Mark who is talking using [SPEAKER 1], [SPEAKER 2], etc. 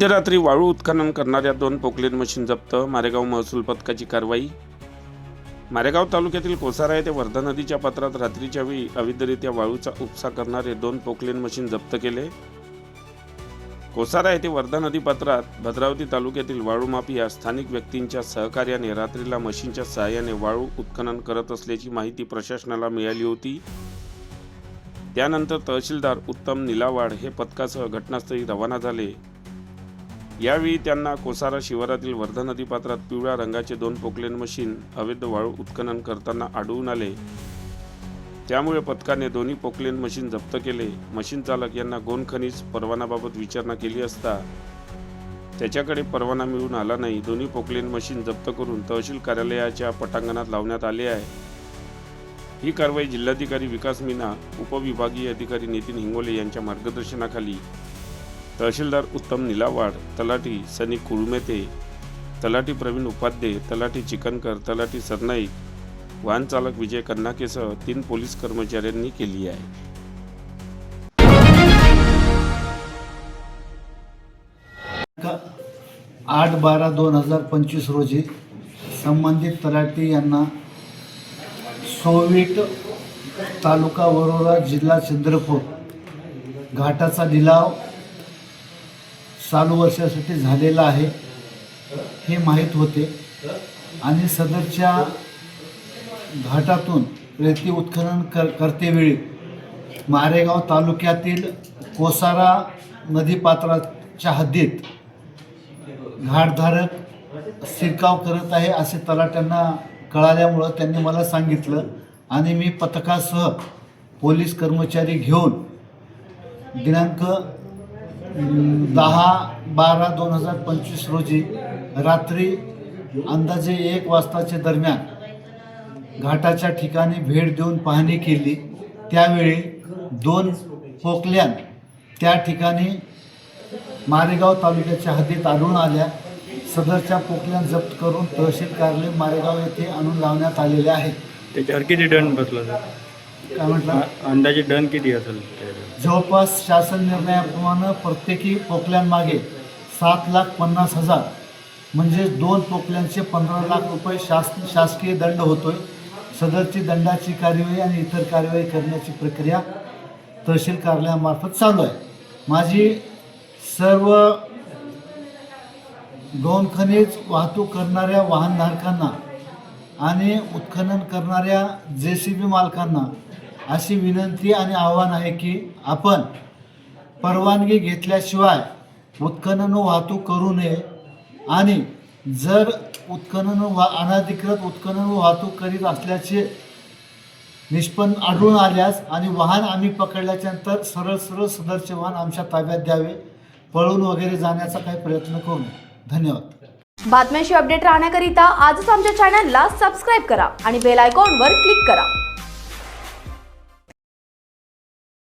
[SPEAKER 1] मध्यरात्री वाळू उत्खनन करणाऱ्या 2 पोकलेन मशीन जप्त। मारेगाव महसूल पथकाची कारवाई। मारेगाव तालुक्यातील कोसारा येथे वर्धा नदीच्या पात्रात रात्रीच्या वेळी अवैधरित्या वाळूचा उपसा करणारे 2 पोकलेन मशीन जप्त केले। कोसारा येथे वर्धा नदी पात्रात भद्रावती तालुक्यातील वाळू माफिया स्थानिक व्यक्तींच्या सहकार्याने रात्रीला मशीनच्या सहाय्याने वाळू उत्खनन करत असल्याची माहिती प्रशासनाला मिळाली होती। त्यानंतर तहसीलदार उत्तम निलावाड हे पथकासह घटनास्थळी रवाना झाले। यावेळी त्यांना कोसारा शिवारातील वर्धा नदी पात्रात पिवळ्या रंगाचे 2 पोकलेन मशीन अवैध वाळू उत्खनन करताना आढळून आले। त्यामुळे पथकाने दोन्ही पोकलेन मशीन जप्त केले। मशीन चालक यांना गोंड खनिज परवानाबाबत विचारणा केली असता त्याच्याकडे परवाना मिळून आला नाही। दोन्ही पोकलेन मशीन जप्त करून तहसील कार्यालयाच्या पटांगणात लावण्यात आले आहे। ही कारवाई जिल्हाधिकारी विकास मीना, उपविभागीय अधिकारी नितीन हिंगोले यांच्या मार्गदर्शनाखाली तहसीलदार उत्तम निलावाड, तलाठी सनी कुळमेते, तलाठी प्रवीण उपाध्ये, तलाठी चिकनकर, तलाठी सरनाईक, वाहन चालक विजय कन्नाकेसह 3 पोलीस कर्मचाऱ्यांनी केली आहे।
[SPEAKER 2] 8/12/2025 रोजी संबंधित तलाठी यांना सोविट तालुका वरोरा जिल्हा चंद्रपूर घाटाचा लिलाव चालू वर्षासाठी झालेला आहे हे माहीत होते आणि सदरच्या घाटातून रेती उत्खनन करतेवेळी मारेगाव तालुक्यातील कोसारा नदीपात्राच्या हद्दीत घाटधारक शिरकाव करत आहे असे तलाट्यांना कळाल्यामुळं त्यांनी मला सांगितलं आणि मी पथकासह पोलीस कर्मचारी घेऊन दिनांक 10/12/2025 रोजी रात्री अंदाजे 1 वाजताच्या दरम्यान घाटाच्या ठिकाणी भेट देऊन पाहणी केली। त्यावेळी 2 पोकल्यान त्या ठिकाणी मारेगाव तालुक्याच्या हद्दीत आढळून आल्या। सदरच्या पोकल्यान जप्त करून तहसील कार्यालय मारेगाव येथे आणून लावण्यात आलेले आहे।
[SPEAKER 3] त्याच्यावर किती दंड बसला सर?
[SPEAKER 2] काय म्हटलं?
[SPEAKER 3] अंदाजे दंड किती असेल?
[SPEAKER 2] जवळपास शासन निर्णयाप्रमाणे प्रत्येकी पोकल्यांमागे 7,50,000 म्हणजे 2 पोकल्यांचे 15 लाख रुपये शासकीय दंड होतोय। सदरची दंडाची कार्यवाही आणि इतर कार्यवाही करण्याची प्रक्रिया तहसील कार्यालयामार्फत चालू आहे। माझी सर्व गौण खनिज वाहतूक करणाऱ्या वाहनधारकांना आणि उत्खनन करणाऱ्या JCB मालकांना अशी विनंती आणि आव्हान आहे की आपण परवानगी घेतल्याशिवाय उत्खनन वाहतूक करू नये आणि जर अनधिकृत उत्खनन वाहतूक करीत असल्याचे निष्पन्न आढळून आल्यास आणि वाहन आम्ही पकडल्याच्यानंतर सरळ सदरचे वाहन आमच्या ताब्यात द्यावे। पळून वगैरे जाण्याचा काही प्रयत्न करू नये। धन्यवाद।
[SPEAKER 4] बातम्यांशी अपडेट राहण्याकरिता आजच आमच्या चॅनलला सबस्क्राईब करा आणि बेल आयकॉनवर क्लिक करा।